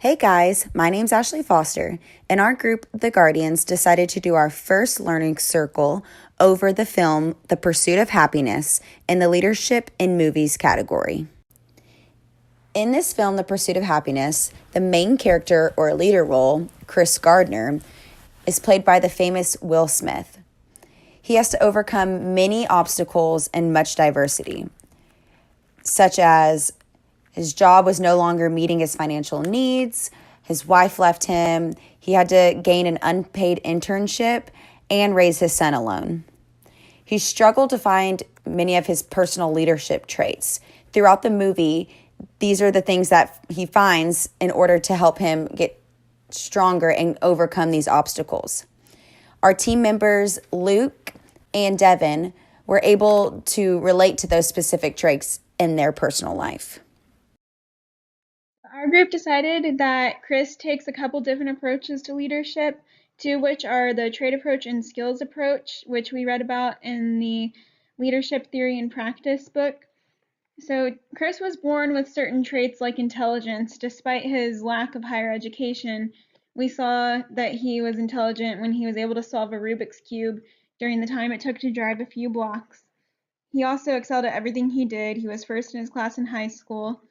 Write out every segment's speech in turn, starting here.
Hey guys, my name's Ashley Foster, and our group, The Guardians, decided to do our first learning circle over the film The Pursuit of Happyness in the Leadership in Movies category. In this film, The Pursuit of Happyness, the main character or leader role, Chris Gardner, is played by the famous Will Smith. He has to overcome many obstacles and much diversity, such as his job was no longer meeting his financial needs, his wife left him, he had to gain an unpaid internship, and raise his son alone. He struggled to find many of his personal leadership traits. Throughout the movie, these are the things that he finds in order to help him get stronger and overcome these obstacles. Our team members, Luke and Devin, were able to relate to those specific traits in their personal life. Our group decided that Chris takes a couple different approaches to leadership, two of which are the trait approach and skills approach, which we read about in the Leadership Theory and Practice book. So Chris was born with certain traits like intelligence. Despite his lack of higher education, we saw that he was intelligent when he was able to solve a Rubik's Cube during the time it took to drive a few blocks. He also excelled at everything he did. He was first in his class in high school.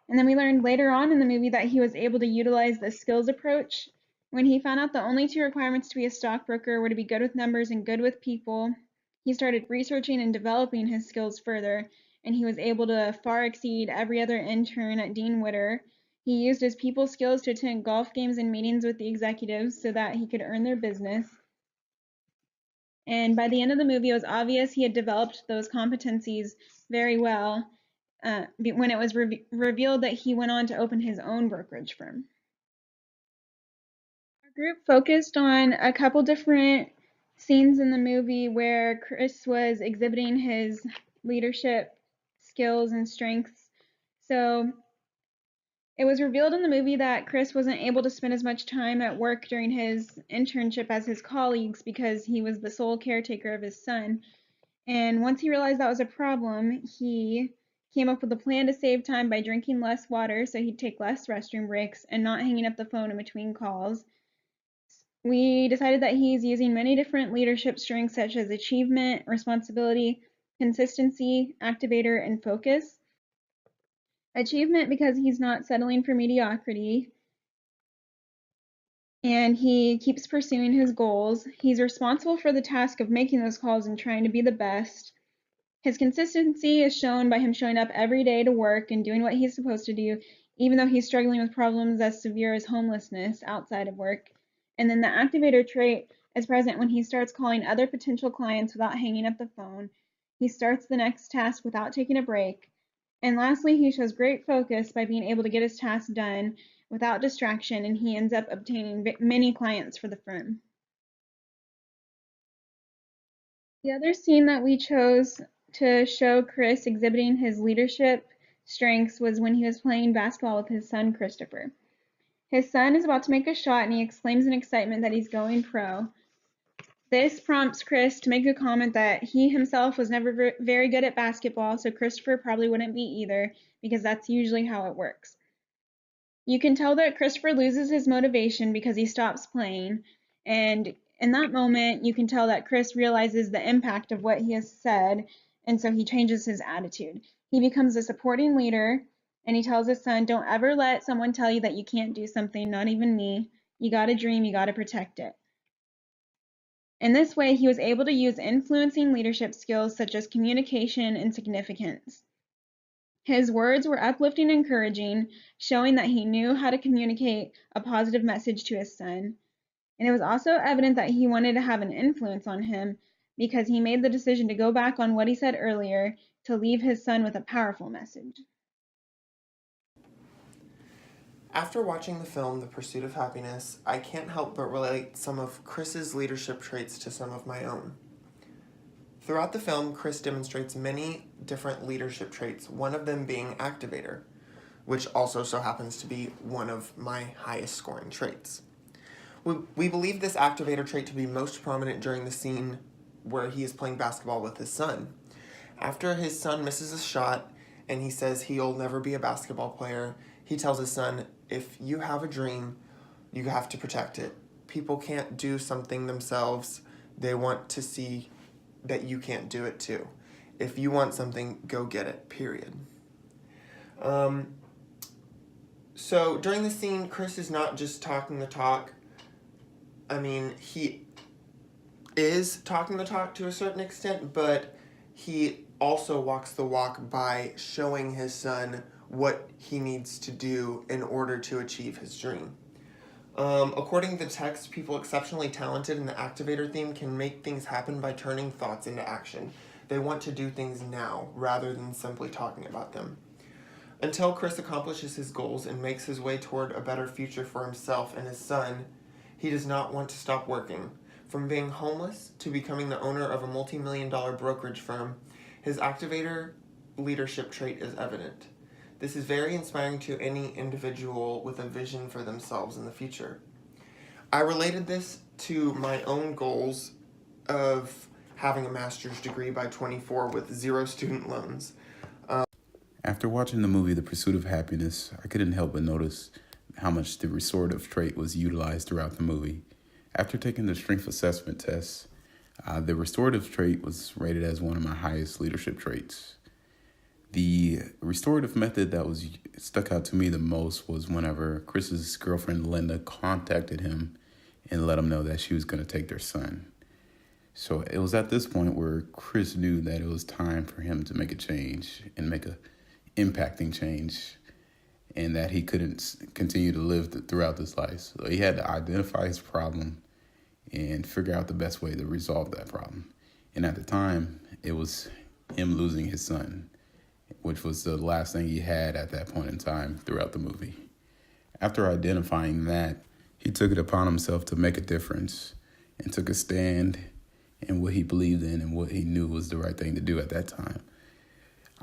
And then we learned later on in the movie that he was able to utilize the skills approach. When he found out the only two requirements to be a stockbroker were to be good with numbers and good with people, he started researching and developing his skills further, and he was able to far exceed every other intern at Dean Witter. He used his people skills to attend golf games and meetings with the executives so that he could earn their business. And by the end of the movie, it was obvious he had developed those competencies very well when it was revealed that he went on to open his own brokerage firm. Our group focused on a couple different scenes in the movie where Chris was exhibiting his leadership skills and strengths. So it was revealed in the movie that Chris wasn't able to spend as much time at work during his internship as his colleagues because he was the sole caretaker of his son. And once he realized that was a problem, he came up with a plan to save time by drinking less water so he'd take less restroom breaks and not hanging up the phone in between calls. We decided that he's using many different leadership strengths such as achievement, responsibility, consistency, activator, and focus. Achievement because he's not settling for mediocrity and he keeps pursuing his goals. He's responsible for the task of making those calls and trying to be the best. His consistency is shown by him showing up every day to work and doing what he's supposed to do, even though he's struggling with problems as severe as homelessness outside of work. And then the activator trait is present when he starts calling other potential clients without hanging up the phone. He starts the next task without taking a break. And lastly, he shows great focus by being able to get his task done without distraction, and he ends up obtaining many clients for the firm. The other scene that we chose to show Chris exhibiting his leadership strengths was when he was playing basketball with his son, Christopher. His son is about to make a shot and he exclaims in excitement that he's going pro. This prompts Chris to make a comment that he himself was never very good at basketball, so Christopher probably wouldn't be either, because that's usually how it works. You can tell that Christopher loses his motivation because he stops playing, and in that moment, you can tell that Chris realizes the impact of what he has said, and so he changes his attitude. He becomes a supporting leader, and he tells his son, "Don't ever let someone tell you that you can't do something, not even me. You gotta dream, you gotta protect it." In this way, he was able to use influencing leadership skills such as communication and significance. His words were uplifting and encouraging, showing that he knew how to communicate a positive message to his son. And it was also evident that he wanted to have an influence on him because he made the decision to go back on what he said earlier to leave his son with a powerful message. After watching the film The Pursuit of Happyness, I can't help but relate some of Chris's leadership traits to some of my own. Throughout the film, Chris demonstrates many different leadership traits, one of them being activator, which also so happens to be one of my highest scoring traits. We believe this activator trait to be most prominent during the scene where he is playing basketball with his son. After his son misses a shot and he says he'll never be a basketball player, He tells his son, if you have a dream, you have to protect it. People can't do something themselves. They want to see that you can't do it too. If you want something, go get it, period. So during the scene, Chris is not just talking the talk. I mean, he is talking the talk to a certain extent, but he also walks the walk by showing his son what he needs to do in order to achieve his dream. According to the text, people exceptionally talented in the activator theme can make things happen by turning thoughts into action. They want to do things now rather than simply talking about them. Until Chris accomplishes his goals and makes his way toward a better future for himself and his son, he does not want to stop working. From being homeless to becoming the owner of a multi-million-dollar brokerage firm, his activator leadership trait is evident. This is very inspiring to any individual with a vision for themselves in the future. I related this to my own goals of having a master's degree by 24 with 0 student loans. After watching the movie The Pursuit of Happyness, I couldn't help but notice how much the restorative trait was utilized throughout the movie. After taking the strength assessment test, the restorative trait was rated as one of my highest leadership traits. The restorative method that was stuck out to me the most was whenever Chris's girlfriend Linda contacted him and let him know that she was going to take their son. So it was at this point where Chris knew that it was time for him to make a change and make a impacting change, and that he couldn't continue to live throughout this life. So he had to identify his problem and figure out the best way to resolve that problem. And at the time, it was him losing his son, which was the last thing he had at that point in time throughout the movie. After identifying that, he took it upon himself to make a difference and took a stand in what he believed in and what he knew was the right thing to do at that time.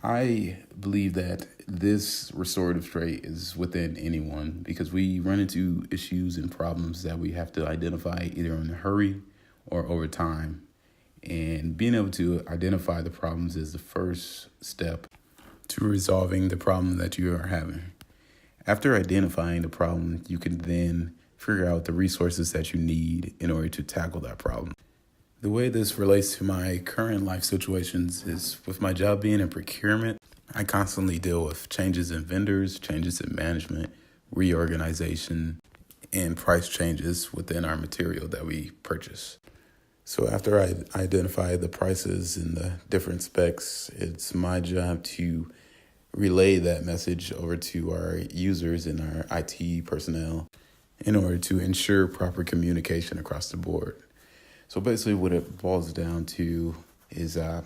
I believe that this restorative trait is within anyone because we run into issues and problems that we have to identify either in a hurry or over time. And being able to identify the problems is the first step to resolving the problem that you are having. After identifying the problem, you can then figure out the resources that you need in order to tackle that problem. The way this relates to my current life situations is with my job being in procurement, I constantly deal with changes in vendors, changes in management, reorganization, and price changes within our material that we purchase. So after I identify the prices and the different specs, it's my job to relay that message over to our users and our IT personnel in order to ensure proper communication across the board. So basically what it boils down to is the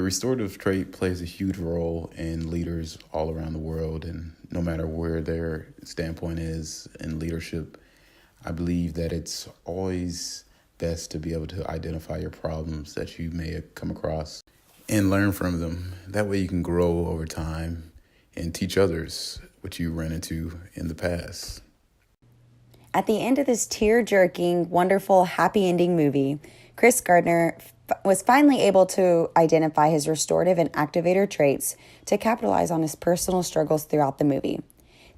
restorative trait plays a huge role in leaders all around the world, and no matter where their standpoint is in leadership, I believe that it's always best to be able to identify your problems that you may have come across and learn from them. That way you can grow over time and teach others what you ran into in the past. At the end of this tear-jerking, wonderful, happy ending movie, Chris Gardner was finally able to identify his restorative and activator traits to capitalize on his personal struggles throughout the movie.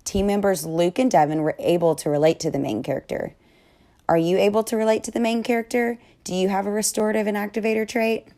Team members Luke and Devin were able to relate to the main character. Are you able to relate to the main character? Do you have a restorative and activator trait?